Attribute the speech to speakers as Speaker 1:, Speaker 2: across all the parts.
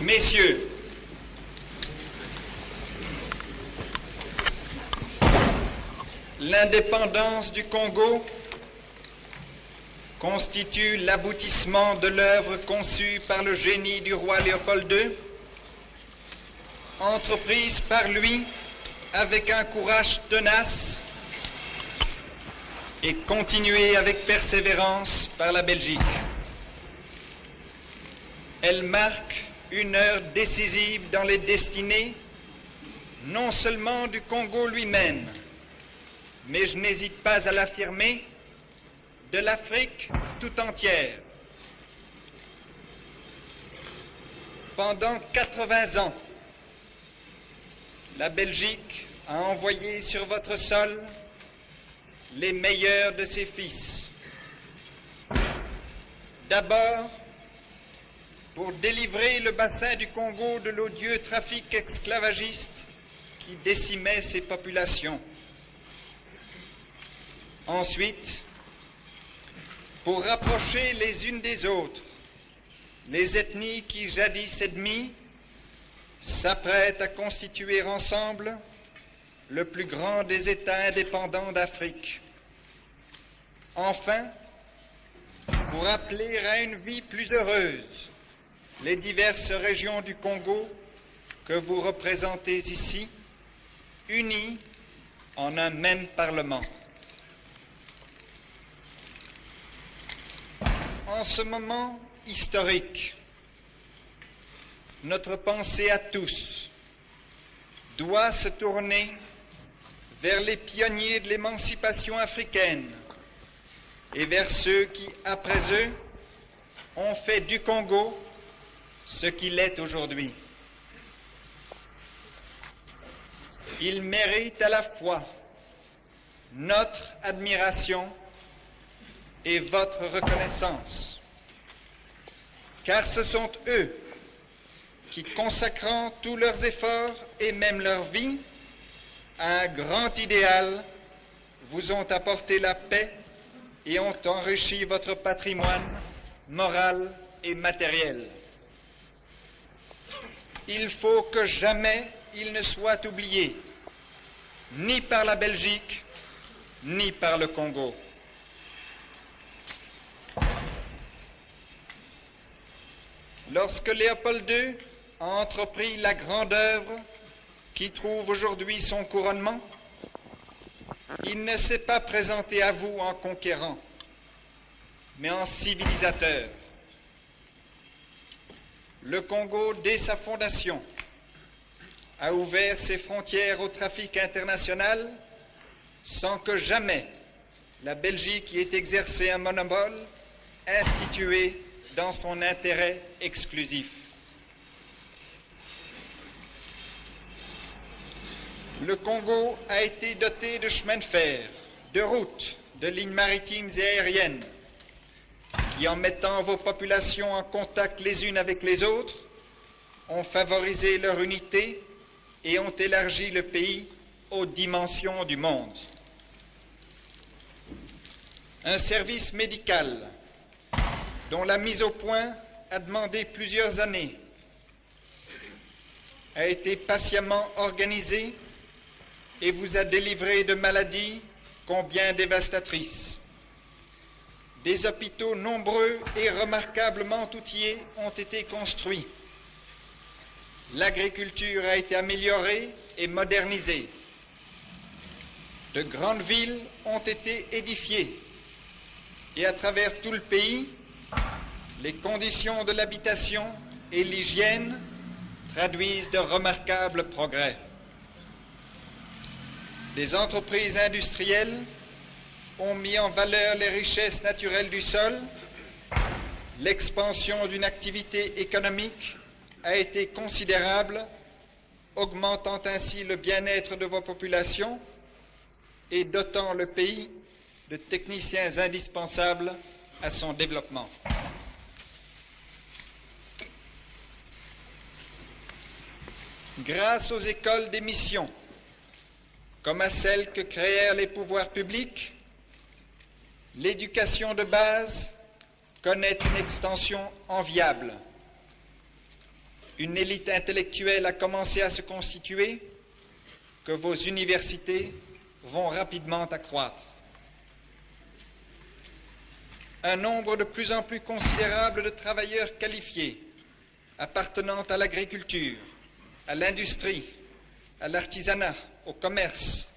Speaker 1: Messieurs, l'indépendance du Congo constitue l'aboutissement de l'œuvre conçue par le génie du roi Léopold II, entreprise par lui avec un courage tenace et continuée avec persévérance par la Belgique. Elle marque une heure décisive dans les destinées, non seulement du Congo lui-même, mais je n'hésite pas à l'affirmer, de l'Afrique tout entière. Pendant 80 ans, la Belgique a envoyé sur votre sol les meilleurs de ses fils. D'abord, pour délivrer le bassin du Congo de l'odieux trafic esclavagiste qui décimait ses populations. Ensuite, pour rapprocher les unes des autres les ethnies qui, jadis ennemies, s'apprêtent à constituer ensemble le plus grand des États indépendants d'Afrique. Enfin, pour appeler à une vie plus heureuse les diverses régions du Congo que vous représentez ici, unies en un même Parlement. En ce moment historique, notre pensée à tous doit se tourner vers les pionniers de l'émancipation africaine et vers ceux qui, après eux, ont fait du Congo ce qu'il est aujourd'hui. Ils méritent à la fois notre admiration et votre reconnaissance, car ce sont eux qui, consacrant tous leurs efforts et même leur vie à un grand idéal, vous ont apporté la paix et ont enrichi votre patrimoine moral et matériel. Il faut que jamais il ne soit oublié, ni par la Belgique, ni par le Congo. Lorsque Léopold II a entrepris la grande œuvre qui trouve aujourd'hui son couronnement, il ne s'est pas présenté à vous en conquérant, mais en civilisateur. Le Congo, dès sa fondation, a ouvert ses frontières au trafic international sans que jamais la Belgique y ait exercé un monopole institué dans son intérêt exclusif. Le Congo a été doté de chemins de fer, de routes, de lignes maritimes et aériennes, qui, en mettant vos populations en contact les unes avec les autres, ont favorisé leur unité et ont élargi le pays aux dimensions du monde. Un service médical dont la mise au point a demandé plusieurs années, a été patiemment organisé et vous a délivré de maladies combien dévastatrices. Des hôpitaux nombreux et remarquablement outillés ont été construits. L'agriculture a été améliorée et modernisée. De grandes villes ont été édifiées et à travers tout le pays, les conditions de l'habitation et l'hygiène traduisent de remarquables progrès. Des entreprises industrielles ont mis en valeur les richesses naturelles du sol. L'expansion d'une activité économique a été considérable, augmentant ainsi le bien-être de vos populations et dotant le pays de techniciens indispensables à son développement. Grâce aux écoles des missions, comme à celles que créèrent les pouvoirs publics, l'éducation de base connaît une extension enviable. une élite intellectuelle a commencé à se constituer, que vos universités vont rapidement accroître. Un nombre de plus en plus considérable de travailleurs qualifiés appartenant à l'agriculture, à l'industrie, à l'artisanat, au commerce,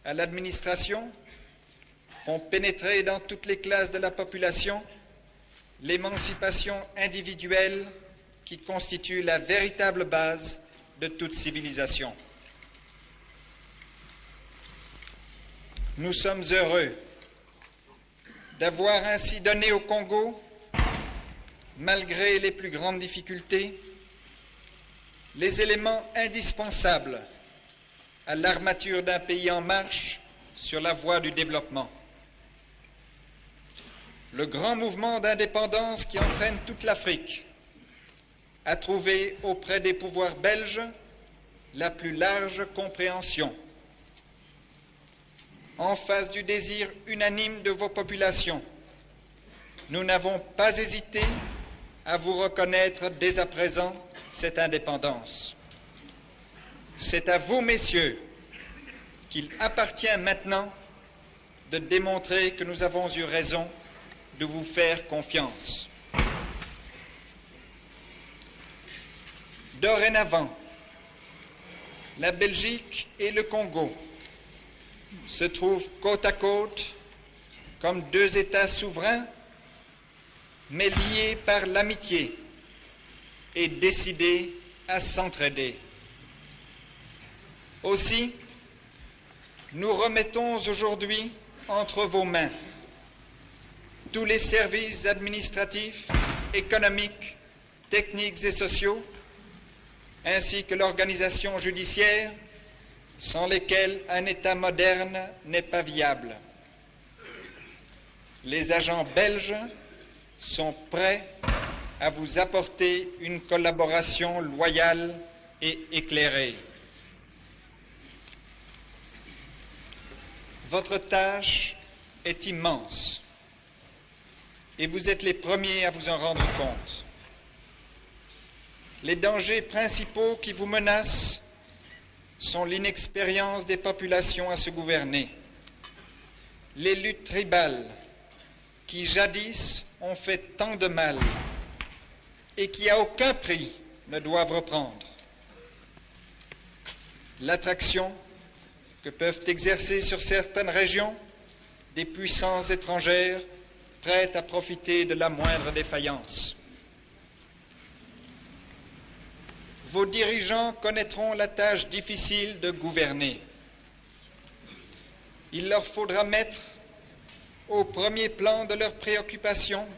Speaker 1: à l'administration, font pénétrer dans toutes les classes de la population l'émancipation individuelle qui constitue la véritable base de toute civilisation. Nous sommes heureux d'avoir ainsi donné au Congo, malgré les plus grandes difficultés, les éléments indispensables à l'armature d'un pays en marche sur la voie du développement. Le grand mouvement d'indépendance qui entraîne toute l'Afrique a trouvé auprès des pouvoirs belges la plus large compréhension. En face du désir unanime de vos populations, nous n'avons pas hésité à vous reconnaître dès à présent cette indépendance. C'est à vous, messieurs, qu'il appartient maintenant de démontrer que nous avons eu raison de vous faire confiance. Dorénavant, la Belgique et le Congo se trouvent côte à côte comme deux États souverains, mais liés par l'amitié et décidés à s'entraider. Aussi, nous remettons aujourd'hui entre vos mains tous les services administratifs, économiques, techniques et sociaux, ainsi que l'organisation judiciaire, sans lesquels un État moderne n'est pas viable. Les agents belges sont prêts à vous apporter une collaboration loyale et éclairée. Votre tâche est immense et vous êtes les premiers à vous en rendre compte. Les dangers principaux qui vous menacent sont l'inexpérience des populations à se gouverner, les luttes tribales qui jadis ont fait tant de mal et qui à aucun prix ne doivent reprendre, l'attraction que peuvent exercer sur certaines régions des puissances étrangères prêtes à profiter de la moindre défaillance. Vos dirigeants connaîtront la tâche difficile de gouverner. Il leur faudra mettre au premier plan de leurs préoccupations,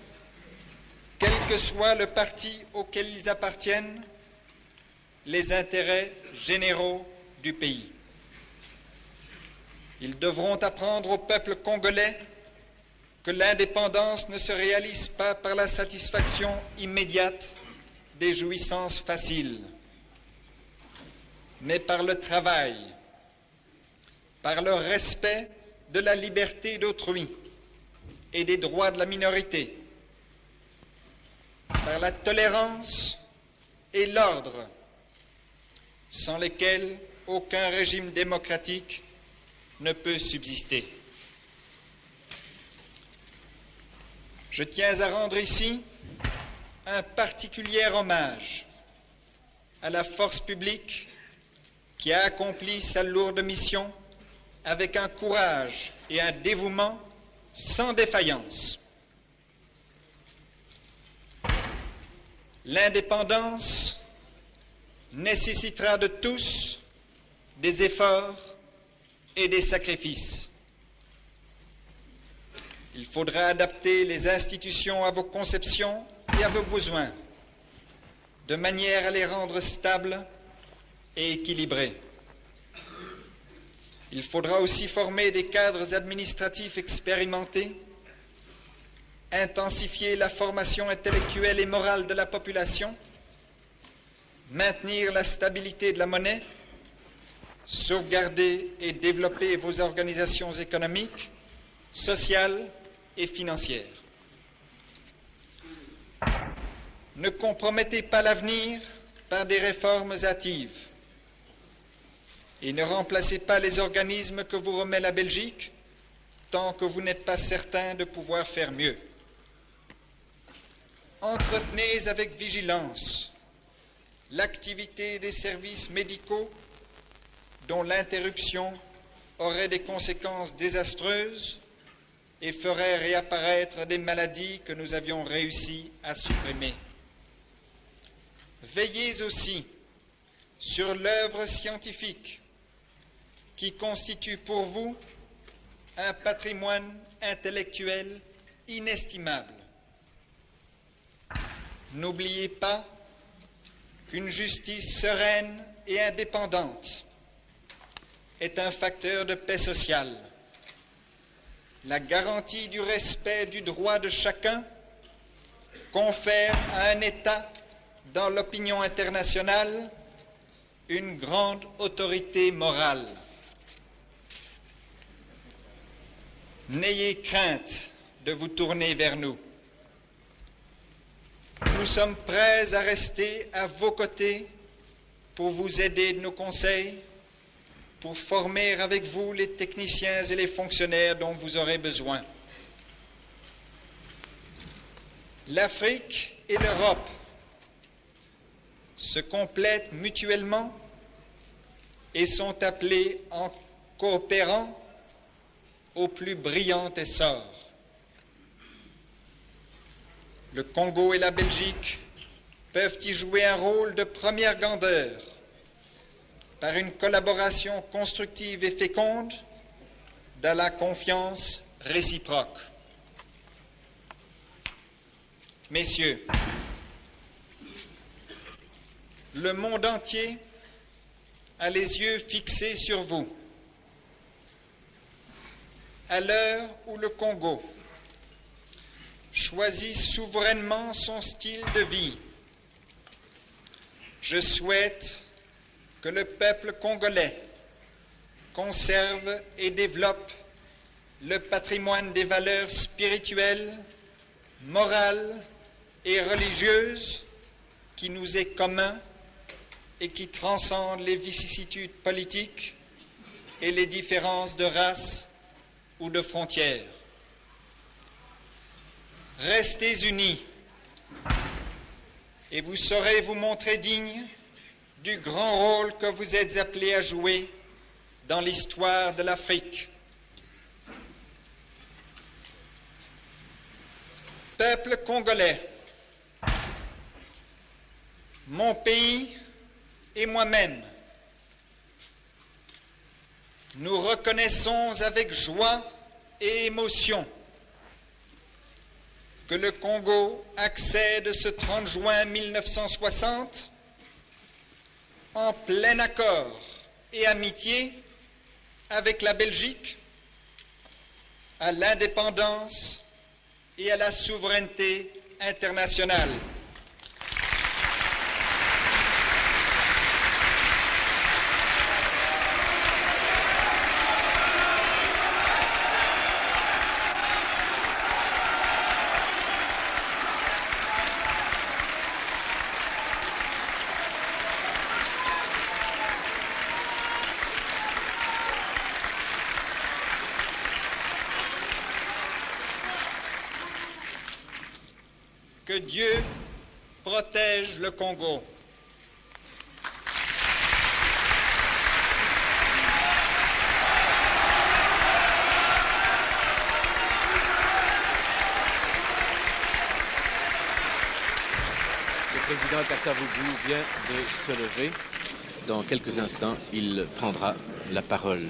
Speaker 1: quel que soit le parti auquel ils appartiennent, les intérêts généraux du pays. Ils devront apprendre au peuple congolais que l'indépendance ne se réalise pas par la satisfaction immédiate des jouissances faciles, mais par le travail, par le respect de la liberté d'autrui et des droits de la minorité, par la tolérance et l'ordre, sans lesquels aucun régime démocratique ne peut subsister. Je tiens à rendre ici un particulier hommage à la force publique qui a accompli sa lourde mission avec un courage et un dévouement sans défaillance. L'indépendance nécessitera de tous des efforts et des sacrifices. Il faudra adapter les institutions à vos conceptions et à vos besoins, de manière à les rendre stables et équilibrés. Il faudra aussi former des cadres administratifs expérimentés, intensifier la formation intellectuelle et morale de la population, maintenir la stabilité de la monnaie, sauvegarder et développer vos organisations économiques, sociales et financières. Ne compromettez pas l'avenir par des réformes hâtives. Et ne remplacez pas les organismes que vous remet la Belgique tant que vous n'êtes pas certain de pouvoir faire mieux. Entretenez avec vigilance l'activité des services médicaux dont l'interruption aurait des conséquences désastreuses et ferait réapparaître des maladies que nous avions réussi à supprimer. Veillez aussi sur l'œuvre scientifique qui constitue pour vous un patrimoine intellectuel inestimable. N'oubliez pas qu'une justice sereine et indépendante est un facteur de paix sociale. La garantie du respect du droit de chacun confère à un État dans l'opinion internationale une grande autorité morale. N'ayez crainte de vous tourner vers nous. Nous sommes prêts à rester à vos côtés pour vous aider de nos conseils, pour former avec vous les techniciens et les fonctionnaires dont vous aurez besoin. L'Afrique et l'Europe se complètent mutuellement et sont appelées, en coopérant, au plus brillant essor. Le Congo et la Belgique peuvent y jouer un rôle de première grandeur par une collaboration constructive et féconde dans la confiance réciproque. Messieurs, le monde entier a les yeux fixés sur vous. À l'heure où le Congo choisit souverainement son style de vie, je souhaite que le peuple congolais conserve et développe le patrimoine des valeurs spirituelles, morales et religieuses qui nous est commun et qui transcende les vicissitudes politiques et les différences de race ou de frontières. Restez unis et vous saurez vous montrer dignes du grand rôle que vous êtes appelés à jouer dans l'histoire de l'Afrique. Peuple congolais, mon pays et moi-même, nous reconnaissons avec joie et émotion que le Congo accède ce 30 juin 1960 en plein accord et amitié avec la Belgique à l'indépendance et à la souveraineté internationale. Que Dieu protège le Congo.
Speaker 2: Le président Kassavubu vient de se lever. Dans quelques instants, il prendra la parole.